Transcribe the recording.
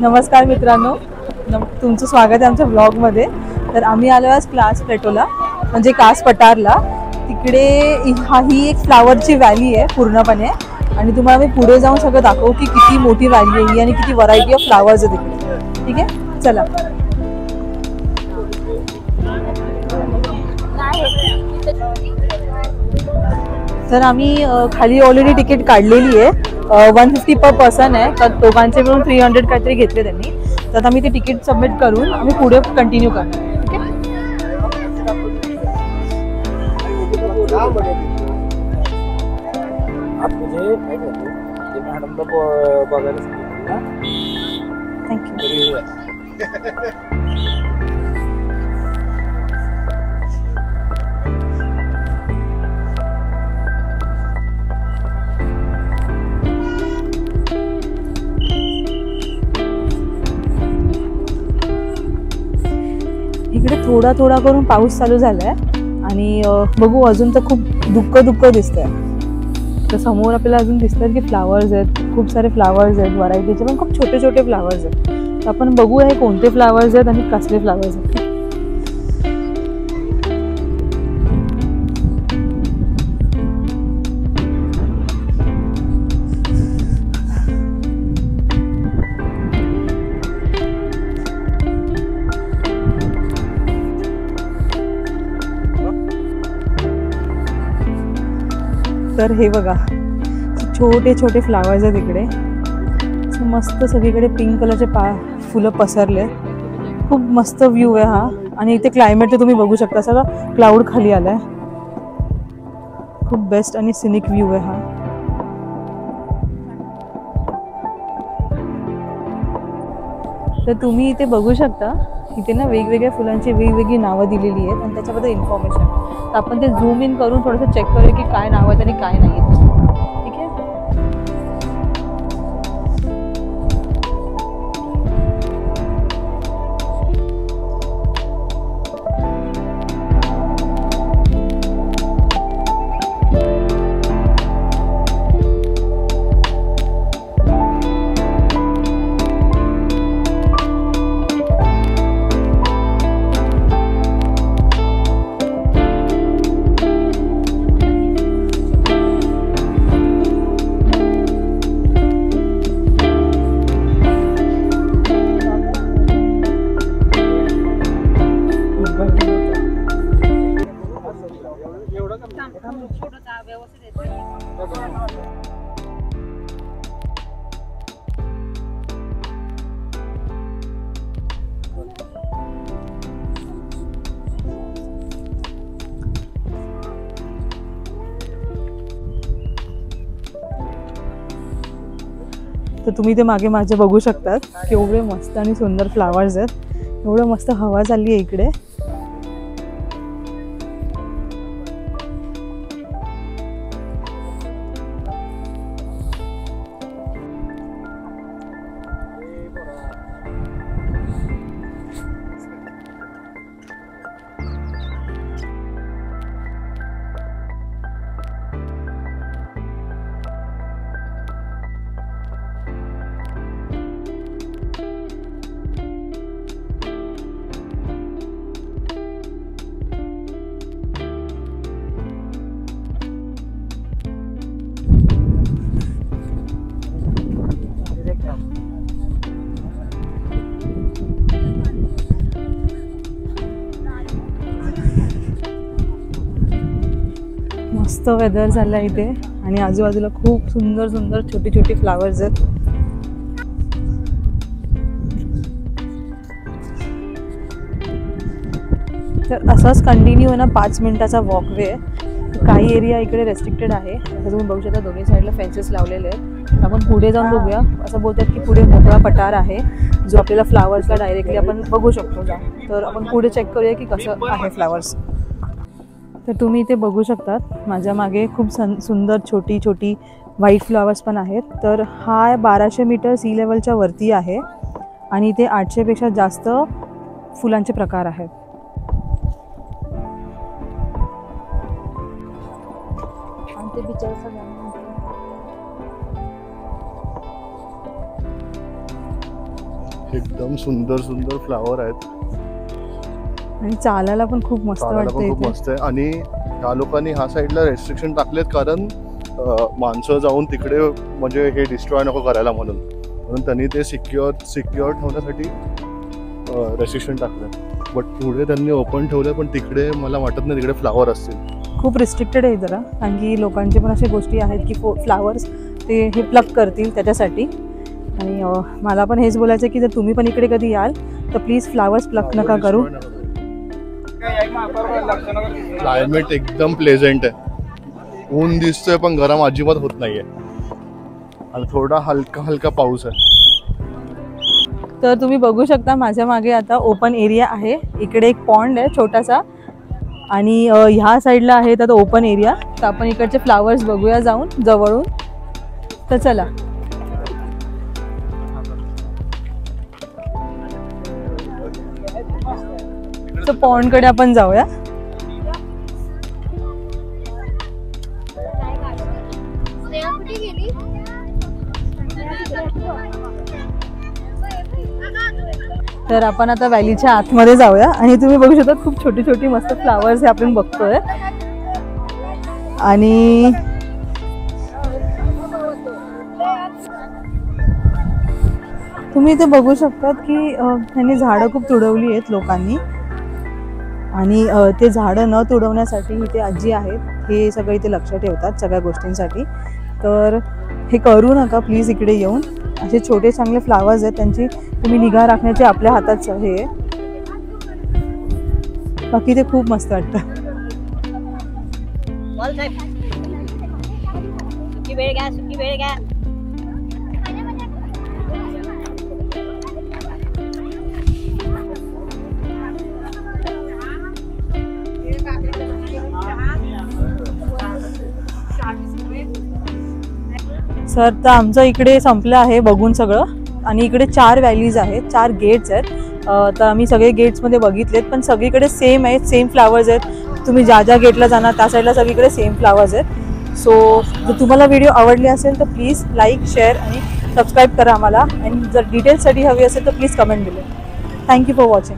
नमस्कार मित्रांनो, तुमचं स्वागत आहे आमच्या ब्लॉगमध्ये. तर आम्ही आलो आज क्लास प्लेटोला, म्हणजे कास पठारला. तिकडे ही एक फ्लावरची व्हॅली आहे पूर्णपणे, आणि तुम्हाला मी पुढे जाऊन सगळं दाखवू की किती मोठी व्हॅली आहे आणि किती व्हरायटी ऑफ फ्लावर्स आहे तिकडे. ठीक आहे, चला. तर आम्ही खाली ऑलरेडी तिकीट काढलेली आहे. 150 पर पर्सन आहे, तर दोघांचे मिळून 300 काहीतरी घेतले त्यांनी. तर आम्ही ते तिकीट सबमिट करून आम्ही पुढे कंटिन्यू करणार. थँक्यू. इकडे थोडा थोडा करून पाऊस चालू झालाय आणि बघू अजून तर खूप दुःख दिसतंय. तर समोर आपल्याला अजून दिसतात की फ्लावर्स आहेत, खूप सारे फ्लावर्स आहेत, व्हरायटीचे पण खूप छोटे छोटे फ्लावर्स आहेत. तर आपण बघूया हे कोणते फ्लावर्स आहेत आणि कसले फ्लावर्स आहेत. तर हे बघा, छोटे छोटे फ्लावर्स आहेत इकडे. मस्त सगळीकडे पिंक कलरचे फुलं पसरले. खूप मस्त व्ह्यू आहे हा. आणि इथे क्लायमेट तर तुम्ही बघू शकता, सगळं क्लाउड खाली आलाय. खूप बेस्ट आणि सिनिक व्ह्यू आहे हा. तर तुम्ही इथे बघू शकता, इथे ना वेगवेगळ्या फुलांची वेगवेगळी नावं दिलेली आहेत आणि त्याच्याबद्दल इन्फॉर्मेशन. तर आपण ते झूम इन करून थोडंसं चेक करूया की काय नाव आहेत आणि काय नाही आहेत. ठीक आहे. तर तुम्ही ते मागे माझे बघू शकतात केवढे मस्त आणि सुंदर फ्लावर्स आहेत. एवढं मस्त हवा चालली आहे इकडे. मस्त वेदर झालं इथे आणि आजूबाजूला खूप सुंदर सुंदर छोटी छोटी फ्लावर्स आहेत. तर असाच कंटिन्यू आहे ना 5 मिनिटाचा वॉकवे आहे. काही एरिया इकडे रेस्ट्रिक्टेड आहे, असं तुम्ही बघू शकता. दोन्ही साईडला फेन्सेस लावलेले आहेत. आपण पुढे जाऊन बघूया. असं बोलतात की पुढे मोकळा पठार आहे जो आपल्याला फ्लावर्सला डायरेक्टली आपण बघू शकतो. तर आपण पुढे चेक करूया की कसं आहे फ्लावर्स. तर तुम्ही इथे बघू शकतात माझ्या मागे खूप सुंदर छोटी छोटी व्हाईट फ्लावर्स पण आहेत. तर हा 1200 मीटर सी लेवलच्या वरती आहे आणि इथे 800 पेक्षा जास्त फुलांचे प्रकार आहेत. आणि ते बिचारचं गाणं एकदम सुंदर सुंदर फ्लावर आहेत आणि चालायला पण खूप मस्त वाटतं. खूप मस्त आहे. आणि ह्या लोकांनी ह्या साईडला रेस्ट्रिक्शन टाकलेत कारण माणसं जाऊन तिकडे म्हणजे हे डिस्ट्रॉय नको करायला म्हणून त्यांनी ते सिक्युअर ठेवण्यासाठी रेस्ट्रिक्शन टाकलं. बट पुढे त्यांनी ओपन ठेवलं, पण तिकडे मला वाटत नाही तिकडे फ्लावर असतील. खूप रिस्ट्रिक्टेड आहे जरा, कारण की लोकांचे पण अशा गोष्टी आहेत की फ्लावर्स ते हे प्लग करतील त्याच्यासाठी. आणि मला पण हेच बोलायचं की जर तुम्ही पण इकडे कधी याल तर प्लीज फ्लावर्स प्लग नका करू. क्लायमेट एकदम प्लेझेंट आहे. ऊन दिसतोय पण गरम अजिबात होत नाहीये आणि थोडा हलका हलका पाऊस आहे. तर तुम्ही बघू शकता माझ्या मागे आता ओपन एरिया आहे. इकडे एक पॉन्ड आहे छोटासा आणि ह्या साईडला आहे तर ओपन एरिया. तर आपण इकडचे फ्लावर्स बघूया जाऊन जवळून. तर चला. तर पॉन्डकडे आपण जाऊया. तर आपण आता व्हॅलीच्या आतमध्ये जाऊया आणि तुम्ही बघू शकता खूप छोटी छोटी मस्त फ्लावर्स हे आपण बघतोय. आणि तुम्ही इथे बघू शकतात की त्यांनी झाडं खूप तुडवली आहेत लोकांनी आणि ते झाडं न तुडवण्यासाठी इथे आजी आहेत, हे सगळं इथे लक्ष ठेवतात सगळ्या गोष्टींसाठी. तर हे करू नका प्लीज. इकडे येऊन असे छोटे चांगले फ्लावर्स आहेत, त्यांची तुम्ही निगा राखण्याचे आपल्या हातात हे. बाकी ते खूप मस्त वाटतं. सर तर आमचं इकडे संपलं आहे बघून सगळं. आणि इकडे 4 व्हॅलीज आहेत, 4 गेट्स आहेत. तर आम्ही सगळे गेट्समध्ये बघितलेत पण सगळीकडे सेम आहेत, सेम फ्लावर्स आहेत. तुम्ही ज्या ज्या गेटला जाणार त्या साईडला सगळीकडे सेम फ्लावर्स आहेत. सो जर तुम्हाला व्हिडिओ आवडली असेल तर प्लीज लाईक शेअर आणि सबस्क्राईब करा आम्हाला. आणि जर डिटेल्ससाठी हवी असेल तर प्लीज कमेंट दिले. Thank you for watching.